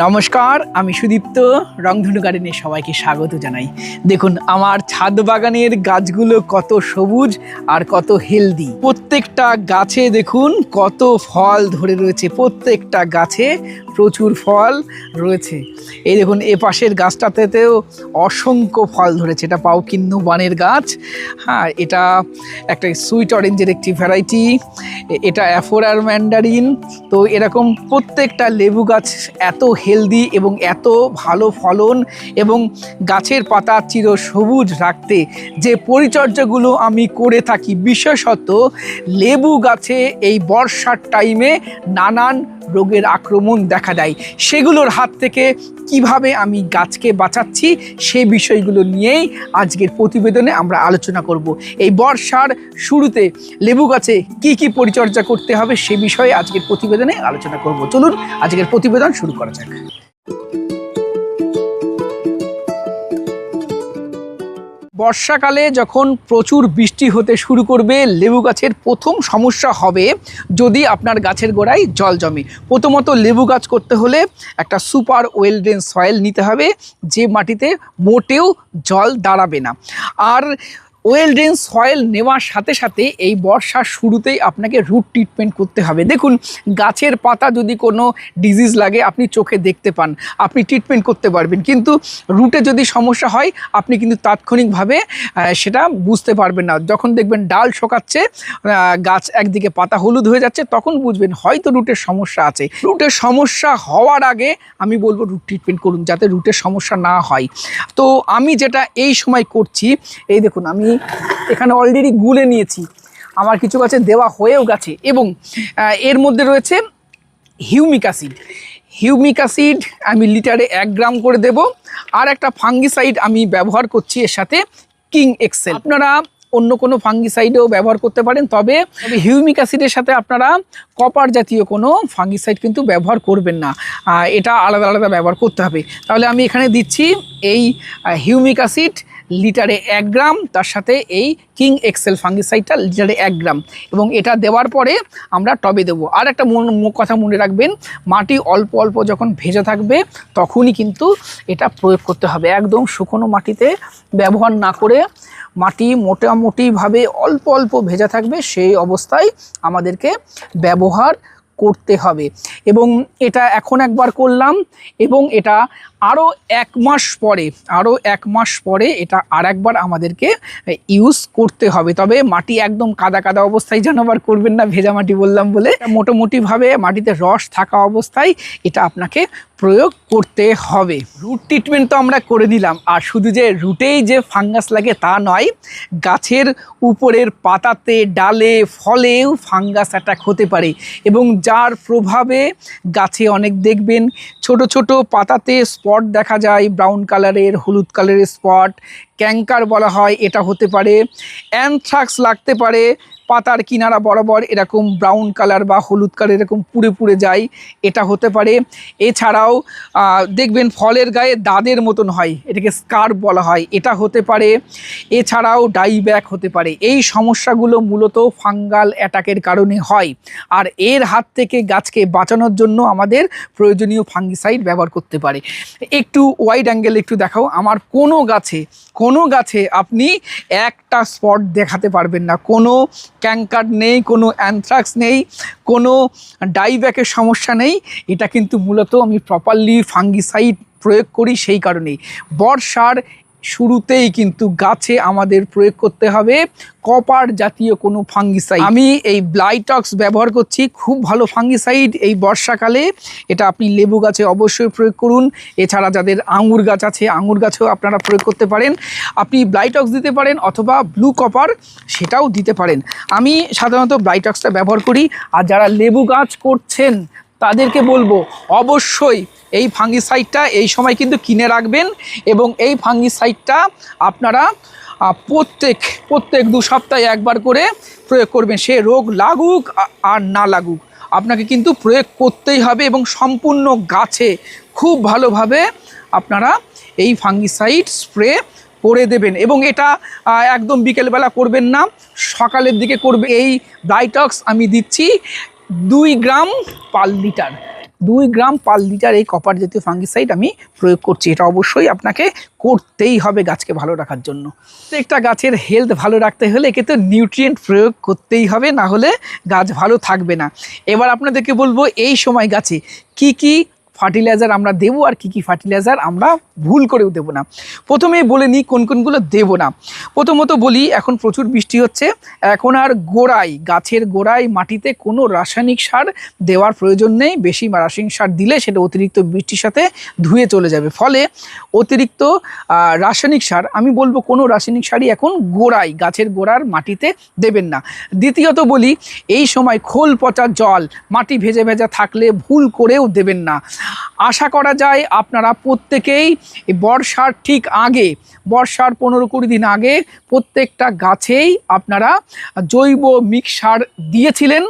নমস্কার, আমি সুদীপ্ত। রংধনু গার্ডেনে সবাইকে স্বাগত জানাই। দেখুন আমার ছাদ বাগানের গাছগুলো কত সবুজ আর কত হেলদি। প্রত্যেকটা গাছে দেখুন কত ফল ধরে রয়েছে, প্রত্যেকটা গাছে প্রচুর ফল রয়েছে। এই দেখুন এ পাশের গাছটাতেও অসংখ্য ফল ধরেছে। এটা পাউকিন্নু বানের গাছ। হ্যাঁ, এটা একটা সুইট অরেঞ্জের একটি ভ্যারাইটি, এটা অ্যাফোরার ম্যান্ডারিন। তো এরকম প্রত্যেকটা লেবু গাছ এত হেলদি এবং এত ভালো ফলন এবং গাছের পাতা চির সবুজ রাখতে যে পরিচর্যাগুলো আমি করে থাকি, বিশেষত লেবু গাছে এই বর্ষার টাইমে নানান রোগের আক্রমণ দেখা দেয়, সেগুলোর হাত থেকে কিভাবে আমি গাছকে বাঁচাচ্ছি সেই বিষয়গুলো নিয়েই আজকের প্রতিবেদনে আমরা আলোচনা করব। এই বর্ষার শুরুতে লেবু গাছে কি কি পরিচর্যা করতে হবে সে বিষয়ে আজকের প্রতিবেদনে আলোচনা করব। চলুন আজকের প্রতিবেদন শুরু করা যাক। বর্ষাকালে যখন প্রচুর বৃষ্টি হতে শুরু করবে, লেবু গাছের প্রথম সমস্যা হবে যদি আপনার গাছের গোড়ায় জল জমে। প্রথমত লেবু গাছ করতে হলে একটা সুপার ওয়েল ড্রেন সয়েল নিতে হবে, যে মাটিতে মোটেও জল দাঁড়াবে না। আর ওয়েল ড্রেন সয়েল নেওয়ার সাথে সাথে এই বর্ষার শুরুতেই আপনাকে রুট ট্রিটমেন্ট করতে হবে। দেখুন গাছের পাতা যদি কোনো ডিজিজ লাগে আপনি চোখে দেখতে পান, আপনি ট্রিটমেন্ট করতে পারবেন, কিন্তু রুটে যদি সমস্যা হয় আপনি কিন্তু তাৎক্ষণিকভাবে সেটা বুঝতে পারবেন না। যখন দেখবেন ডাল শোকাচ্ছে, গাছ একদিকে পাতা হলুদ হয়ে যাচ্ছে, তখন বুঝবেন হয়তো রুটের সমস্যা আছে। রুটের সমস্যা হওয়ার আগে আমি বলবো রুট ট্রিটমেন্ট করুন, যাতে রুটের সমস্যা না হয়। তো আমি যেটা এই সময় করছি, এই দেখুন আমি এখানে অলরেডি গুলে নিয়েছি, আমার কিছু গাছে দেওয়া হয়েও গেছে, এবং এর মধ্যে রয়েছে হিউমিক অ্যাসিড। হিউমিক অ্যাসিড আমি লিটারে 1 গ্রাম করে দেব। আর একটা ফাঙ্গিসাইড আমি ব্যবহার করছি এর সাথে, কিং এক্সেল। আপনারা অন্য কোনো ফাঙ্গিসাইডও ব্যবহার করতে পারেন, তবে হিউমিক অ্যাসিডের সাথে আপনারা কপার জাতীয় কোনো ফাঙ্গিসাইড কিন্তু ব্যবহার করবেন না, এটা আলাদা আলাদা ব্যবহার করতে হবে। তাহলে আমি এখানে দিচ্ছি এই হিউমিক অ্যাসিড লিটারে 1 গ্রাম, তার সাথে এই কিং এক্সেল ফাঙ্গিসাইডটা লিটারে 1 গ্রাম, এবং এটা দেওয়ার পরে আমরা টবে দেবো। আর একটা কথা মনে রাখবেন, মাটি অল্প অল্প যখন ভেজা থাকবে তখনই কিন্তু এটা প্রয়োগ করতে হবে। একদম শুকনো মাটিতে ব্যবহার না করে মাটি মোটামুটিভাবে অল্প অল্প ভেজা থাকবে সেই অবস্থায় আমাদেরকে ব্যবহার করতে হবে। এবং এটা এখন একবার করলাম, এবং এটা আরও 1 মাস পরে এটা আর একবার আমাদেরকে ইউজ করতে হবে। তবে মাটি একদম কাদা কাদা অবস্থায় যেন আবার করবেন না, ভেজা মাটি বললাম বলে। মোটামুটিভাবে মাটিতে রস থাকা অবস্থায় এটা আপনাকে প্রয়োগ করতে হবে। রুট ট্রিটমেন্ট তো আমরা করে নিলাম, আর শুধু যে রুটেই যে ফাঙ্গাস লাগে তা নয়, গাছের উপরের পাতাতে, ডালে, ফলেও ফাঙ্গাস অ্যাটাক হতে পারে, এবং যার প্রভাবে গাছে অনেক দেখবেন ছোট ছোট পাতাতে স্পট দেখা যায়, ব্রাউন কালারের, হলুদ কালারের স্পট, ক্যাঙ্কার বলা হয়, এটা হতে পারে। অ্যানথ্রাক্স লাগতে পারে, পাতার কিনারা বরাবর এরকম ব্রাউন কালার বা হলুদ কালার এরকম পুড়ে পুড়ে যায়, এটা হতে পারে। এছাড়াও দেখবেন ফলের গায়ে দাদের মতন হয়, এটাকে স্কার্ফ বলা হয়, এটা হতে পারে। এছাড়াও ডাইব্যাক হতে পারে। এই সমস্যাগুলো মূলত ফাঙ্গাল অ্যাটাকের কারণে হয়, আর এর হাত থেকে গাছকে বাঁচানোর জন্য আমাদের প্রয়োজনীয় ফাঙ্গিসাইড ব্যবহার করতে পারে। একটু ওয়াইড অ্যাঙ্গেল একটু দেখাও। আমার কোনো গাছে আপনি একটা স্পট দেখাতে পারবেন না, কোনো ক্যাঙ্কার নেই, কোনো অ্যানথ্রাক্স নেই, কোনো ডাইব্যাকের সমস্যা নেই। এটা কিন্তু মূলত আমি প্রপারলি ফাঙ্গিসাইড প্রয়োগ করি, সেই কারণেই। বর্ষার শুরুতেই কিন্তু গাছে আমাদের প্রয়োগ করতে হবে কপার জাতীয় কোনো ফাঙ্গিসাইড। আমি এই ব্লাইটক্স ব্যবহার করছি, খুব ভালো ফাঙ্গিসাইড এই বর্ষাকালে। এটা আপনি লেবু গাছে অবশ্যই প্রয়োগ করুন। এছাড়া যাদের আঙুর গাছ আছে, আঙুর গাছেও আপনারা প্রয়োগ করতে পারেন। আপনি ব্লাইটক্স দিতে পারেন, অথবা ব্লু কপার সেটাও দিতে পারেন। আমি সাধারণত ব্লাইটক্সটা ব্যবহার করি। আর যারা লেবু গাছ করছেন তাদেরকে বলবো অবশ্যই এই ফাঙ্গিসাইডটা এই সময় কিন্তু কিনে রাখবেন, এবং এই ফাঙ্গিসাইডটা আপনারা প্রত্যেক 2 সপ্তাহে একবার করে প্রয়োগ করবেন। সে রোগ লাগুক আর না লাগুক, আপনাকে কিন্তু প্রয়োগ করতেই হবে, এবং সম্পূর্ণ গাছে খুব ভালোভাবে আপনারা এই ফাঙ্গিসাইড স্প্রে করে দেবেন। এবং এটা একদম বিকেলবেলা করবেন না, সকালের দিকে করবে। এই ব্লাইটক্স আমি দিচ্ছি 2 গ্রাম পার লিটার। 2 গ্রাম পার লিটার এই কপার জাতীয় ফাঙ্গিসাইড আমি প্রয়োগ করছি। এটা অবশ্যই আপনাকে করতেই হবে গাছকে ভালো রাখার জন্য। প্রত্যেকটা গাছের হেলথ ভালো রাখতে হলে একে তো নিউট্রিয়েন্ট প্রয়োগ করতেই হবে, না হলে গাছ ভালো থাকবে না। এবার আপনাদেরকে বলবো এই সময় গাছে কি কি ফার্টিলাইজার আমরা দেবো আর কি কি ফার্টিলাইজার আমরা ভুল করেও দেবো না। প্রথমেই বলে নিই কোন কোনগুলো দেবো না। প্রথমত বলি, এখন প্রচুর বৃষ্টি হচ্ছে, এখন আর গোড়ায়, গাছের গোড়ায় মাটিতে কোনো রাসায়নিক সার দেওয়ার প্রয়োজন নেই। বেশি রাসায়নিক সার দিলে সেটা অতিরিক্ত বৃষ্টির সাথে ধুয়ে চলে যাবে। ফলে অতিরিক্ত রাসায়নিক সার, আমি বলবো কোনো রাসায়নিক সারই এখন গোড়ায়, গাছের গোড়ার মাটিতে দেবেন না। দ্বিতীয়ত বলি, এই সময় খোল পচা জল মাটি ভেজা ভেজা থাকলে ভুল করেও দেবেন না। আশা করা যায় আপনারা প্রত্যেকেই বর্ষার ঠিক আগে, বর্ষার 15-20 দিন আগে প্রত্যেকটা গাছেই আপনারা জৈব মিক্স সার দিয়েছিলেন।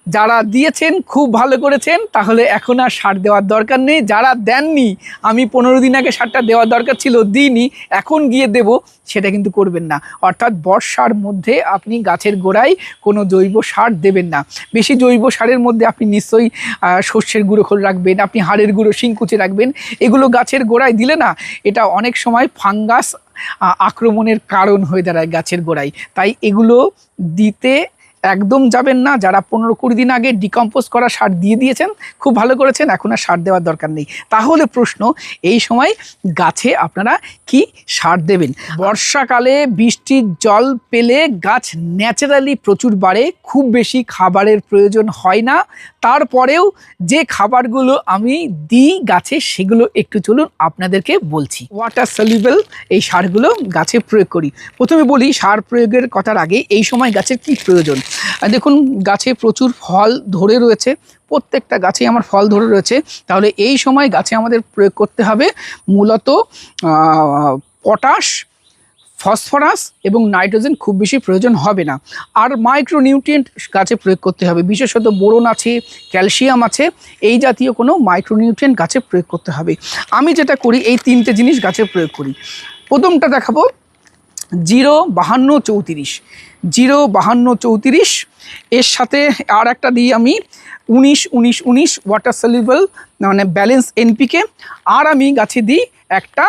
যারা দিয়েছেন খুব ভালো করেছেন, তাহলে এখন আর সার দেওয়ার দরকার নেই। যারা দেননি, আমি 15 দিন আগে সারটা দেওয়ার দরকার ছিল দিইনি, এখন গিয়ে দেব, সেটা কিন্তু করবেন না। অর্থাৎ বর্ষার মধ্যে আপনি গাছের গোড়ায় কোনো জৈব সার দেবেন না। বেশি জৈব সারের মধ্যে আপনি নিশ্চয়ই শস্যের গুঁড়ো খোল রাখবেন, আপনি হাড়ের গুঁড়ো শিংকুচে রাখবেন। এগুলো গাছের গোড়ায় দিলে না, এটা অনেক সময় ফাঙ্গাস আক্রমণের কারণ হয়ে দাঁড়ায় গাছের গোড়ায়। তাই এগুলো দিতে একদম যাবেন না। যারা 15-20 দিন আগে ডিকম্পোজ করা সার দিয়ে দিয়েছেন, খুব ভালো করেছেন, এখন আর সার দেওয়ার দরকার নেই। তাহলে প্রশ্ন, এই সময় গাছে আপনারা কি সার দেবেন? বর্ষাকালে বৃষ্টির জল পেলে গাছ ন্যাচারালি প্রচুর বাড়ে, খুব বেশি খাবারের প্রয়োজন হয় না। তারপরেও যে খাবারগুলো আমি দিই গাছে, সেগুলো একটু চলুন আপনাদেরকে বলছি। ওয়াটার সলিউবল এই সারগুলো গাছে প্রয়োগ করি। প্রথমে বলি, সার প্রয়োগের কথার আগে এই সময় গাছের কি প্রয়োজন। দেখুন, গাছে প্রচুর ফল ধরে রয়েছে, প্রত্যেকটা গাছে আমার ফল ধরে রয়েছে। তাহলে এই সময় গাছে আমাদের প্রয়োগ করতে হবে মূলত পটাশ, ফসফরাস এবং নাইট্রোজেন খুব বেশি প্রয়োজন হবে না। আর মাইক্রোনিউট্রিয়েন্ট গাছে প্রয়োগ করতে হবে, বিশেষত বোরন আছে, ক্যালসিয়াম আছে, এই জাতীয় কোনো মাইক্রোনিউট্রিয়েন্ট গাছে প্রয়োগ করতে হবে। আমি যেটা করি, এই 3টে জিনিস গাছে প্রয়োগ করি। প্রথমটা দেখাবো 0-52-34, 0-52-34। এর সাথে আর একটা দিই আমি 19-19-19 ওয়াটার সলিউবল, মানে ব্যালেন্স এনপিকে। আর আমি গাছে দিই একটা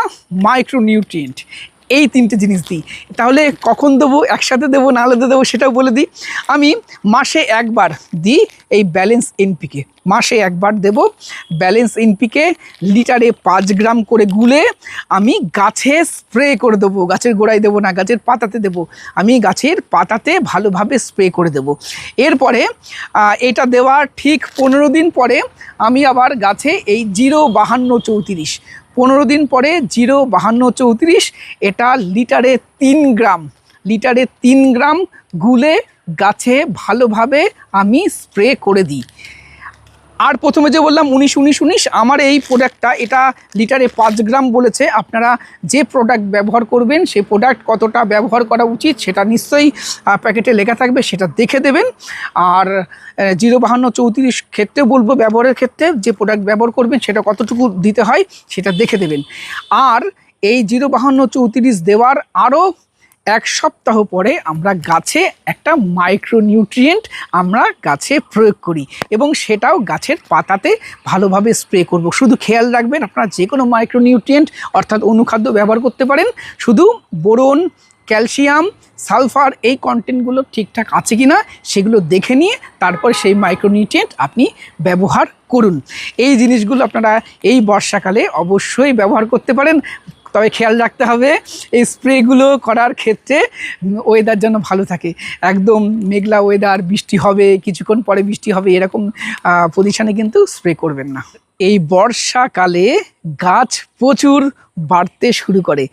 মাইক্রোনিউট্রিয়েন্ট। এই 3টে জিনিস দিই। তাহলে কখন দেবো, একসাথে দেবো না আলাদা দেবো সেটাও বলে দিই। আমি মাসে একবার দিই এই ব্যালেন্স এনপিকে, মাসে একবার দেব ব্যালেন্স এনপিকে। লিটারে 5 গ্রাম করে গুলে আমি গাছে স্প্রে করে দেবো। গাছের গোড়ায় দেবো না, গাছের পাতাতে দেবো। আমি গাছের পাতাতে ভালোভাবে স্প্রে করে দেব। এরপরে এটা দেওয়ার ঠিক 15 দিন পরে আমি আবার গাছে এই 0-52-34, 15 দিন পরে 0-52-34, এটা লিটারে 3 গ্রাম, লিটারে 3 গ্রাম গুলে গাছে ভালোভাবে আমি স্প্রে করে দিই। আর প্রথমে যে বললাম 19-19-19, আমার এই প্রোডাক্টটা, এটা লিটারে 5 গ্রাম বলেছে। আপনারা যে প্রোডাক্ট ব্যবহার করবেন, সেই প্রোডাক্ট কতটা ব্যবহার করা উচিত সেটা নিশ্চয়ই প্যাকেটে লেখা থাকবে, সেটা দেখে দেবেন। আর 0-52-34 ক্ষেত্রে বলবো, ব্যবহারের ক্ষেত্রে যে প্রোডাক্ট ব্যবহার করবেন সেটা কতটুকু দিতে হয় সেটা দেখে দেবেন। আর এই 0-52-34 দেওয়ার আরও 1 সপ্তাহ পরে আমরা গাছে একটা মাইক্রোনিউট্রিয়েন্ট আমরা গাছে প্রয়োগ করি, এবং সেটাও গাছের পাতাতে ভালোভাবে স্প্রে করব। শুধু খেয়াল রাখবেন, আপনারা যে কোনো মাইক্রোনিউট্রিয়েন্ট অর্থাৎ অনুখাদ্য ব্যবহার করতে পারেন, শুধু বোরন, ক্যালসিয়াম, সালফার এই কন্টেন্টগুলো ঠিকঠাক আছে কি না সেগুলো দেখে নিয়ে তারপর সেই মাইক্রোনিউট্রিয়েন্ট আপনি ব্যবহার করুন। এই জিনিসগুলো আপনারা এই বর্ষাকালে অবশ্যই ব্যবহার করতে পারেন। তবে খেয়াল রাখতে হবে, এই স্প্রেগুলো করার ক্ষেত্রে ওয়েদার যেন ভালো থাকে। একদম মেঘলা ওয়েদার, বৃষ্টি হবে, কিছুক্ষণ পরে বৃষ্টি হবে, এরকম পজিশানে কিন্তু স্প্রে করবেন না। এই বর্ষাকালে গাছ প্রচুর বাড়তে শুরু করে।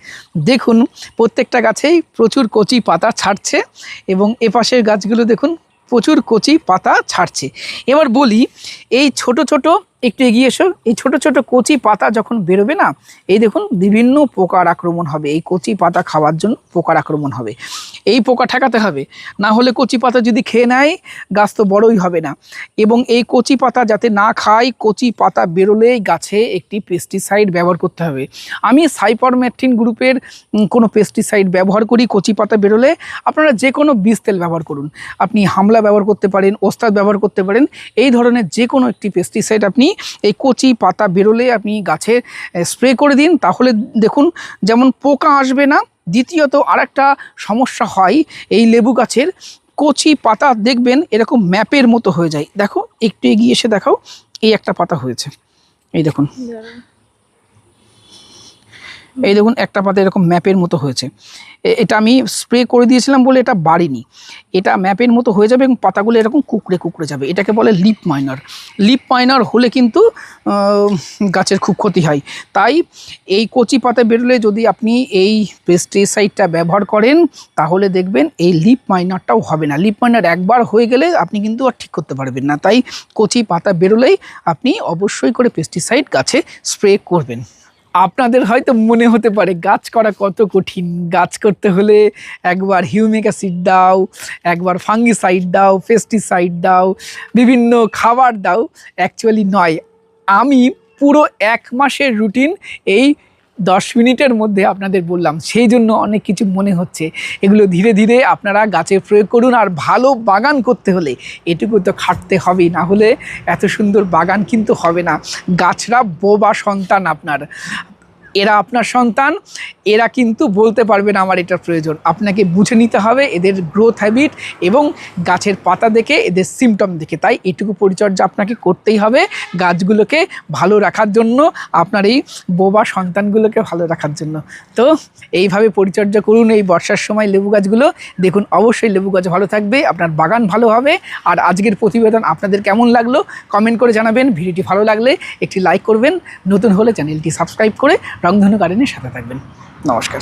দেখুন, প্রত্যেকটা গাছেই প্রচুর কচি পাতা ছাড়ছে, এবং এপাশের গাছগুলো দেখুন প্রচুর কচি পাতা ছাড়ছে। এবার বলি, এই ছোট ছোট, একটু এগিয়ে এসো, এই ছোট ছোট কচি পাতা যখন বেরোবে না, এই দেখুন বিভিন্ন পোকার আক্রমণ হবে। এই কচি পাতা খাওয়ার জন্য পোকার আক্রমণ হবে, এই পোকা ঠেকাতে হবে। না হলে কচি পাতা যদি খেয়ে নেয়, গাছ তো বড়ই হবে না। এবং এই কচি পাতা যাতে না খায়, কচি পাতা বেরোলেই গাছে একটি পেস্টিসাইড ব্যবহার করতে হবে। আমি সাইপারমেথ্রিন গ্রুপের কোনো পেস্টিসাইড ব্যবহার করি কচি পাতা বেরোলে। আপনারা যে কোনো বীজ তেল ব্যবহার করুন, আপনি হামলা ব্যবহার করতে পারেন, ওস্তাদ ব্যবহার করতে পারেন, এই ধরনের যে কোনো একটি পেস্টিসাইড আপনি এই কচি পাতা বেরোলে আপনি গাছে স্প্রে করে দিন, তাহলে দেখুন যেমন পোকা আসবে না। দ্বিতীয়ত আরেকটা সমস্যা হয় এই লেবু গাছের, কচি পাতা দেখবেন এরকম ম্যাপের মতো হয়ে যায়। দেখো একটু এগিয়ে এসে দেখাও, এই একটা পাতা হয়েছে, এই দেখুন, এই দেখুন একটা পাতা এরকম ম্যাপের মতো হয়েছে। এটা আমি স্প্রে করে দিয়েছিলাম বলে এটা বাড়েনি, এটা ম্যাপের মতো হয়ে যাবে এবং পাতাগুলো এরকম কুকড়ে কুকড়ে যাবে। এটাকে বলে লিপ মাইনার। লিপ মাইনার হলে কিন্তু গাছের খুব ক্ষতি হয়। তাই এই কচি পাতা বেরোলে যদি আপনি এই পেস্টিসাইডটা ব্যবহার করেন তাহলে দেখবেন এই লিপ মাইনারটাও হবে না। লিপ মাইনার একবার হয়ে গেলে আপনি কিন্তু আর ঠিক করতে পারবেন না। তাই কচি পাতা বেরোলেই আপনি অবশ্যই করে পেস্টিসাইড গাছে স্প্রে করবেন। আপনাদের হয়তো মনে হতে পারে গাছ করা কত কঠিন, গাছ করতে হলে একবার হিউমিক অ্যাসিড দাও, একবার ফাঙ্গিসাইড দাও, পেস্টিসাইড দাও, বিভিন্ন খাবার দাও। অ্যাকচুয়ালি নয়, আমি পুরো 1 মাসের রুটিন এই 10 মিনিটের মধ্যে আপনাদের বললাম। সেই জন্য অনেক কিছু মনে হচ্ছে, এগুলো ধীরে ধীরে আপনারা গাছে প্রয়োগ করুন। আর ভালো বাগান করতে হলে এটুকু তো খাটতে হবেই, না হলে এত সুন্দর বাগান কিন্তু হবে না। গাছরা বোবা সন্তান আপনার, এরা আপনার সন্তান, এরা কিন্তু বলতে পারবে না আমার এটা প্রয়োজন। আপনাকে বুঝে নিতে হবে এদের গ্রোথ হ্যাবিট এবং গাছের পাতা দেখে, এদের সিমটম দেখে। তাই এটুকু পরিচর্যা আপনাকে করতেই হবে গাছগুলোকে ভালো রাখার জন্য, আপনার এই বোবা সন্তানগুলোকে ভালো রাখার জন্য। তো এইভাবে পরিচর্যা করুন এই বর্ষার সময় লেবু গাছগুলো, দেখুন অবশ্যই লেবু গাছ ভালো থাকবে, আপনার বাগান ভালো হবে। আর আজকের প্রতিবেদন আপনাদের কেমন লাগলো কমেন্ট করে জানাবেন। ভিডিওটি ভালো লাগলে একটি লাইক করবেন, নতুন হলে চ্যানেলটি সাবস্ক্রাইব করে রংধনু গার্ডেনের সাথে থাকবেন। নমস্কার।